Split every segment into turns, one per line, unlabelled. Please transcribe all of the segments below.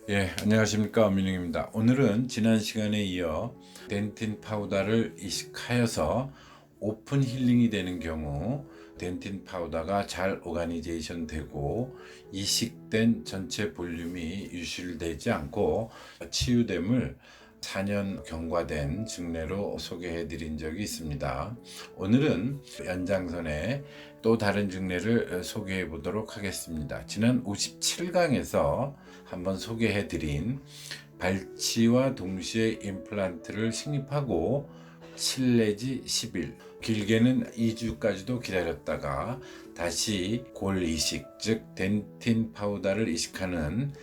안녕하십니까, 민웅입니다. 오늘은 지난 시간에 이어 덴틴 파우더를 이식하여서 오픈 힐링이 되는 경우 덴틴 파우더가 잘 오가니제이션 되고 이식된 전체 볼륨이 유실되지 않고 치유됨을 4년 경과된 증례로 소개해 드린 적이 있습니다. 오늘은 연장선에 또 다른 증례를 소개해 보도록 하겠습니다. 지난 57강에서 한번 소개해 드린 발치와 동시에 임플란트를 식립하고 7 내지 10일, 길게는 2주까지도 기다렸다가 다시 골 이식, 즉 덴틴 파우더를 이식하는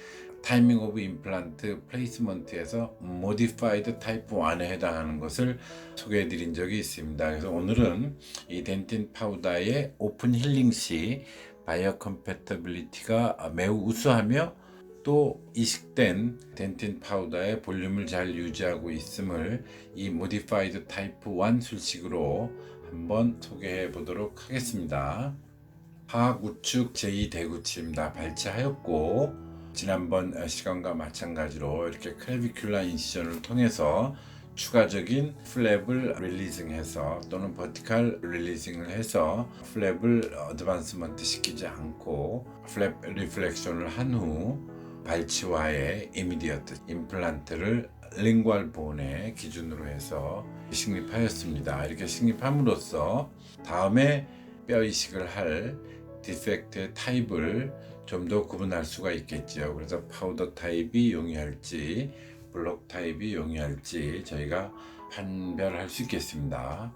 타이밍 오브 임플란트 플레이스먼트에서 모디파이드 타입 1에 해당하는 것을 소개해 드린 적이 있습니다. 그래서 오늘은 이 덴틴 파우더의 오픈 힐링 시 바이오 컴패터빌리티가 매우 우수하며 또 이식된 덴틴 파우더의 볼륨을 잘 유지하고 있음을 이 모디파이드 타입 1 술식으로 한번 소개해 보도록 하겠습니다. 하악 우측 제2대구치입니다. 발치하였고 지난번 시간과 마찬가지로 이렇게 클래비큘라 인시전을 통해서 추가적인 플랩을 릴리징해서 또는 버티컬 릴리징을 해서 플랩을 어드밴스먼트 시키지 않고 플랩 리플렉션을 한 후 발치와의 이미디어트 임플란트를 링괄 본의 기준으로 해서 식립하였습니다. 이렇게 식립함으로써 다음에 뼈 이식을 할 디펙트의 타입을 좀 더 구분할 수가 있겠죠. 그래서 파우더 타입이 용이할지 블록 타입이 용이할지 저희가 판별할 수 있겠습니다.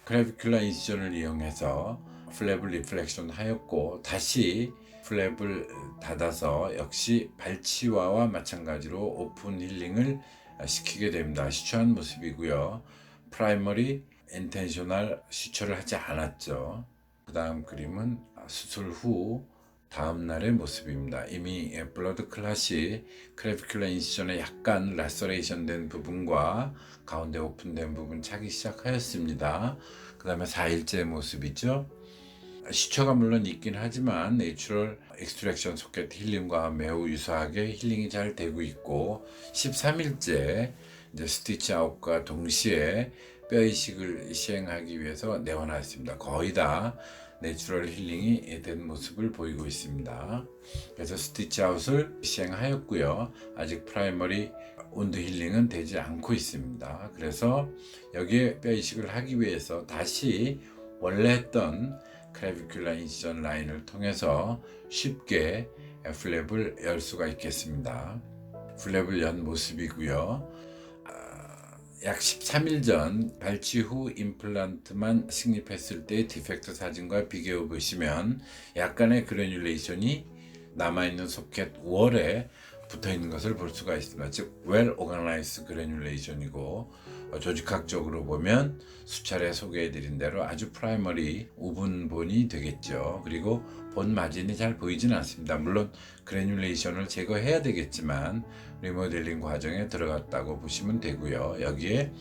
클래비큘라 인시전을 이용해서 플랩을 리플렉션 하였고 다시 플랩을 닫아서 역시 발치와와 마찬가지로 오픈 힐링을 시키게 됩니다. 시초한 모습이고요. 프라이머리 인텐셔널 시초를 하지 않았죠. 그 다음 그림은 수술 후 다음 날의 모습입니다. 이미 블러드 클럿이 클래비큘라 인시전에 약간 라서레이션 된 부분과 가운데 오픈된 부분 차기 시작하였습니다. 그 다음에 4일째 모습이죠. 시초가 물론 있긴 하지만 내추럴 익스트랙션 소켓 힐링과 매우 유사하게 힐링이 잘 되고 있고 13일째 이제 스티치 아웃과 동시에 뼈 이식을 시행하기 위해서 내원하였습니다. 거의 다 내추럴 힐링이 된 모습을 보이고 있습니다. 그래서 스티치 아웃을 시행하였고요. 아직 프라이머리 온드 힐링은 되지 않고 있습니다. 그래서 여기에 뼈 이식을 하기 위해서 다시 원래 했던 클래비큘라 인시전 라인을 통해서 쉽게 플랩을 열 수가 있겠습니다. 플랩을 연 모습이고요. 약 13일 전 발치 후 임플란트만 식립했을 때의 디펙트 사진과 비교해 보시면 약간의 그래듈레이션이 남아있는 소켓 월에 붙어 있는 것을 볼 수가 있습니다. 즉 well organized 그래듈레이션이고 조직학적으로 보면 수차례 소개해 드린 대로 아주 프라이머리 우분본이 되겠죠. 그리고 본 마진이 잘 보이진 않습니다. 물론 그래듈레이션을 제거해야 되겠지만 리모델링 과정에 들어갔다고 보시면 되고요. 여기에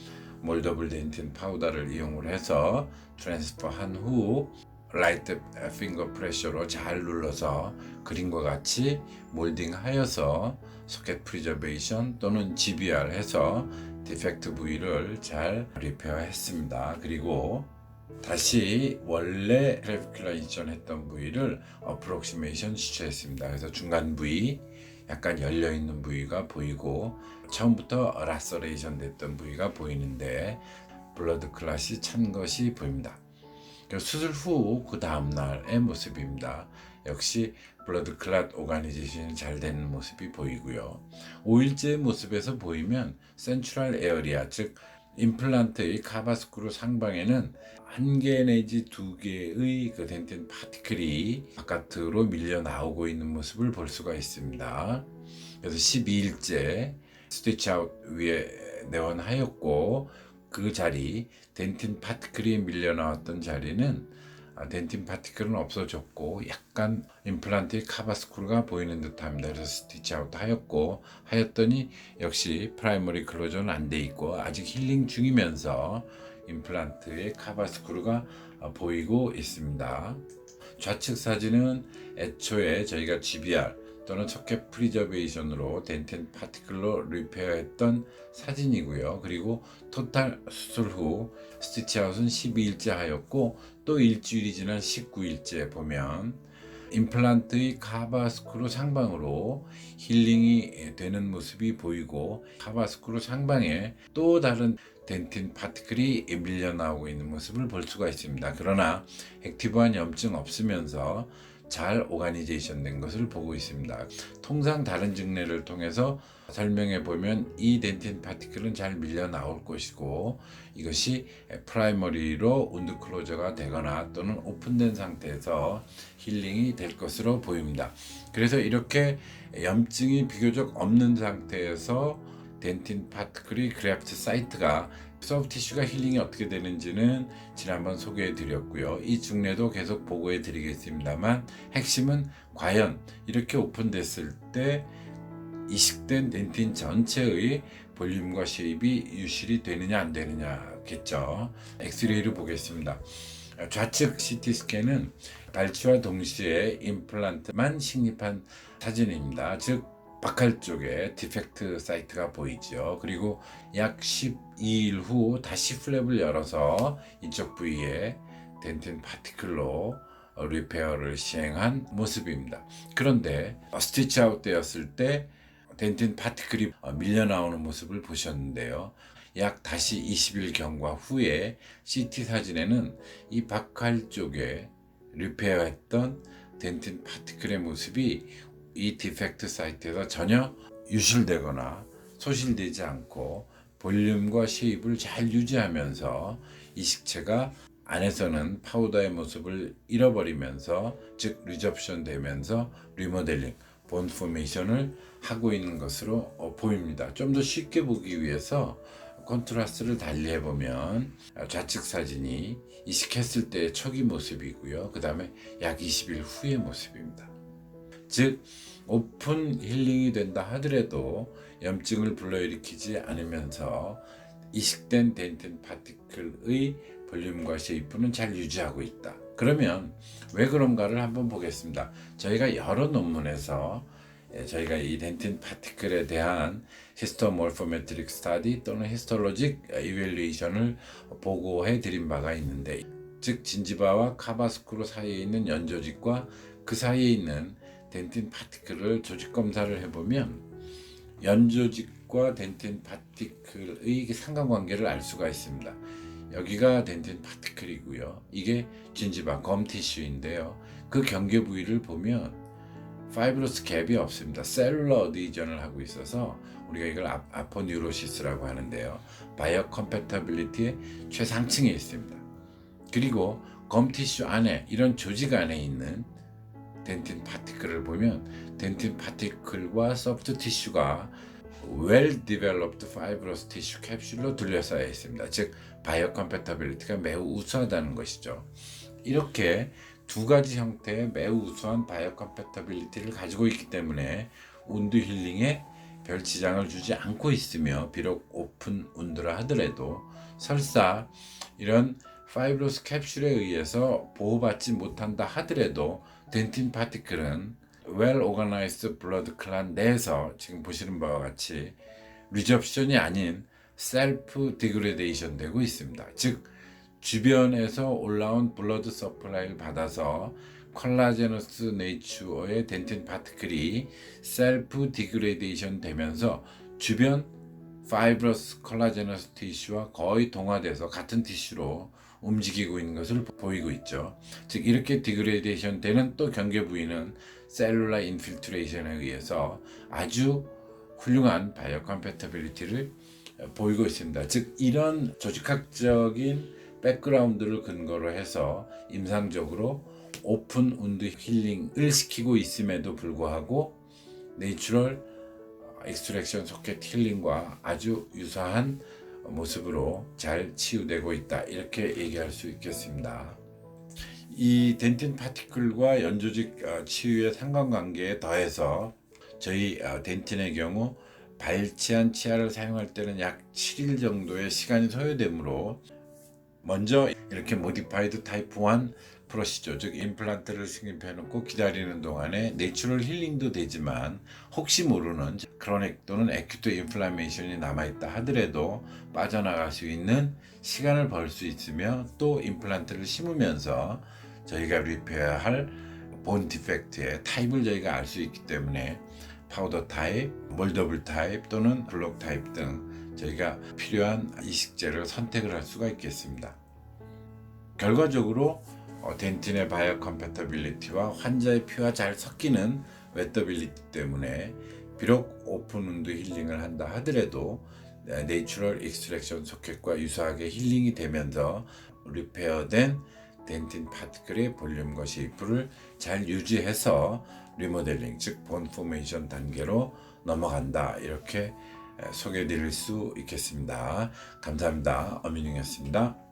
몰더블 덴틴 파우더를 이용을 해서 트랜스퍼 한 후 라이트 핑거 프레셔로 잘 눌러서 그림과 같이 몰딩 하여서 소켓 프리저베이션 또는 GBR 해서 디펙트 부위를 잘 리페어 했습니다. 그리고 다시 원래 클래비큘라 인시전 했던 부위를 어프록시메이션 시초했습니다. 그래서 중간 부위 약간 열려있는 부위가 보이고 처음부터 라서레이션 됐던 부위가 보이는데 블러드 클럿이 찬 것이 보입니다. 수술 후 그 다음날의 모습입니다. 역시 블러드 클럿 오가니제이션이 잘 되는 모습이 보이고요. 5일째 모습에서 보이면 센트럴 에어리아, 즉 임플란트의 카바스크루 상방에는 1개 내지 2개의 그 덴틴 파티클이 바깥으로 밀려 나오고 있는 모습을 볼 수가 있습니다. 그래서 12일째 스티치 아웃 위에 내원하였고 그 자리 덴틴 파티클이 밀려 나왔던 자리는 덴틴 파티클은 없어졌고 약간 임플란트의 카바스크루가 보이는 듯 합니다. 그래서 스티치 아웃 하였더니 역시 프라이머리 클로저는 안 돼 있고 아직 힐링 중이면서 임플란트의 카바스크루가 보이고 있습니다. 좌측 사진은 애초에 저희가 GBR 또는 소켓 프리저베이션으로 덴틴 파티클로 리페어했던 사진이고요. 그리고 토탈 수술 후 스티치아웃은 12일째 하였고 또 일주일이 지난 19일째 보면 임플란트의 카바스크루 상방으로 힐링이 되는 모습이 보이고 카바스크루 상방에 또 다른 덴틴 파티클이 밀려 나오고 있는 모습을 볼 수가 있습니다. 그러나 액티브한 염증 없으면서 잘 오가니제이션 된 것을 보고 있습니다. 통상 다른 증례를 통해서 설명해 보면 이 덴틴 파티클은 잘 밀려 나올 것이고 이것이 프라이머리로 운드 클로저가 되거나 또는 오픈된 상태에서 힐링이 될 것으로 보입니다. 그래서 이렇게 염증이 비교적 없는 상태에서 덴틴 파티클이 그래프트 사이트가 소프트 티슈가 힐링이 어떻게 되는지는 지난번 소개해 드렸고요. 이 중례도 계속 보고해 드리겠습니다만 핵심은 과연 이렇게 오픈됐을 때 이식된 덴틴 전체의 볼륨과 쉐입이 유실이 되느냐 안 되느냐겠죠. 엑스레이를 보겠습니다. 좌측 CT 스캔은 발치와 동시에 임플란트만 식립한 사진입니다. 즉 바칼 쪽에 디펙트 사이트가 보이죠. 그리고 약 12일 후 다시 플랩을 열어서 이쪽 부위에 덴틴 파티클로 리페어를 시행한 모습입니다. 그런데 스티치 아웃 되었을 때 덴틴 파티클이 밀려 나오는 모습을 보셨는데요. 약 다시 20일 경과 후에 CT 사진에는 이 바칼 쪽에 리페어했던 덴틴 파티클의 모습이 이 디펙트 사이트에서 전혀 유실되거나 소실되지 않고 볼륨과 쉐입을 잘 유지하면서 이식체가 안에서는 파우더의 모습을 잃어버리면서 즉 리접션 되면서 리모델링, 본 포메이션을 하고 있는 것으로 보입니다. 좀 더 쉽게 보기 위해서 컨트라스트를 달리해 보면 좌측 사진이 이식했을 때의 초기 모습이고요. 그 다음에 약 20일 후의 모습입니다. 즉 오픈 힐링이 된다 하더라도 염증을 불러일으키지 않으면서 이식된 덴틴 파티클의 볼륨과 쉐이프는 잘 유지하고 있다. 그러면 왜 그런가를 한번 보겠습니다. 저희가 여러 논문에서 저희가 이 덴틴 파티클에 대한 히스토모르포메트릭 스타디 또는 히스톨로직 이밸루에이션을 보고해 드린 바가 있는데 즉 진지바와 카바스크루 사이에 있는 연조직과 그 사이에 있는 덴틴 파티클을 조직 검사를 해보면 연조직과 덴틴 파티클의 상관관계를 알 수가 있습니다. 여기가 덴틴 파티클이고요. 이게 진지바 검 티슈인데요. 그 경계 부위를 보면 파이브러스 갭이 없습니다. 셀룰러 어디전을 하고 있어서 우리가 이걸 아포뉴로시스라고 하는데요. 바이오 컴패터빌리티의 최상층에 있습니다. 그리고 검 티슈 안에 이런 조직 안에 있는 덴틴 파티클을 보면 덴틴 파티클과 소프트 티슈가 well developed fibrous tissue 캡슐로 둘러싸여 있습니다. 즉 바이오 컴패터빌리티가 매우 우수하다는 것이죠. 이렇게 두 가지 형태의 매우 우수한 바이오 컴패터빌리티를 가지고 있기 때문에 운드 힐링에 별 지장을 주지 않고 있으며 비록 오픈 운드라 하더라도 설사 이런 파이브러스 캡슐에 의해서 보호받지 못한다 하더라도 덴틴 파티클은 well organized blood clot 내에서 지금 보시는 바와 같이 리접션이 아닌 셀프 디그레데이션 되고 있습니다. 즉 주변에서 올라온 블러드 서플라이를 받아서 콜라제너스 네이처의 덴틴 파티클이 셀프 디그레데이션 되면서 주변 파이브러스 콜라제너스 티슈와 거의 동화돼서 같은 티슈로 움직이고 있는 것을 보이고 있죠. 즉 이렇게 디그레데이션 되는 또 경계 부위는 셀룰라 인필트레이션에 의해서 아주 훌륭한 바이오 컴패터빌리티를 보이고 있습니다. 즉 이런 조직학적인 백그라운드를 근거로 해서 임상적으로 오픈 운드 힐링을 시키고 있음에도 불구하고 내추럴 익스트랙션 소켓 힐링과 아주 유사한 모습으로 잘 치유되고 있다, 이렇게 얘기할 수 있겠습니다. 이 덴틴 파티클과 연조직 치유의 상관관계에 더해서 저희 덴틴의 경우 발치한 치아를 사용할 때는 약 7일 정도의 시간이 소요되므로 먼저 이렇게 모디파이드 타입 1 프로시저, 즉 임플란트를 승입해 놓고 기다리는 동안에 내추럴 힐링도 되지만 혹시 모르는 크로닉 또는 에큐트 인플라메이션이 남아있다 하더라도 빠져나갈 수 있는 시간을 벌 수 있으며, 또 임플란트를 심으면서 저희가 리페어할 본 디펙트의 타입을 저희가 알 수 있기 때문에 파우더 타입, 몰더블 타입 또는 블록 타입 등 저희가 필요한 이식제를 선택을 할 수가 있겠습니다. 결과적으로 덴틴의 바이오 컴패터빌리티와 환자의 피와 잘 섞이는 웨더빌리티 때문에 비록 오픈 운드 힐링을 한다 하더라도 내추럴 익스트랙션 소켓과 유사하게 힐링이 되면서 리페어된 덴틴 파티클의 볼륨과 쉐이프를 잘 유지해서 리모델링, 즉 본 포메이션 단계로 넘어간다, 이렇게 소개해 드릴 수 있겠습니다. 감사합니다. 어민영이었습니다.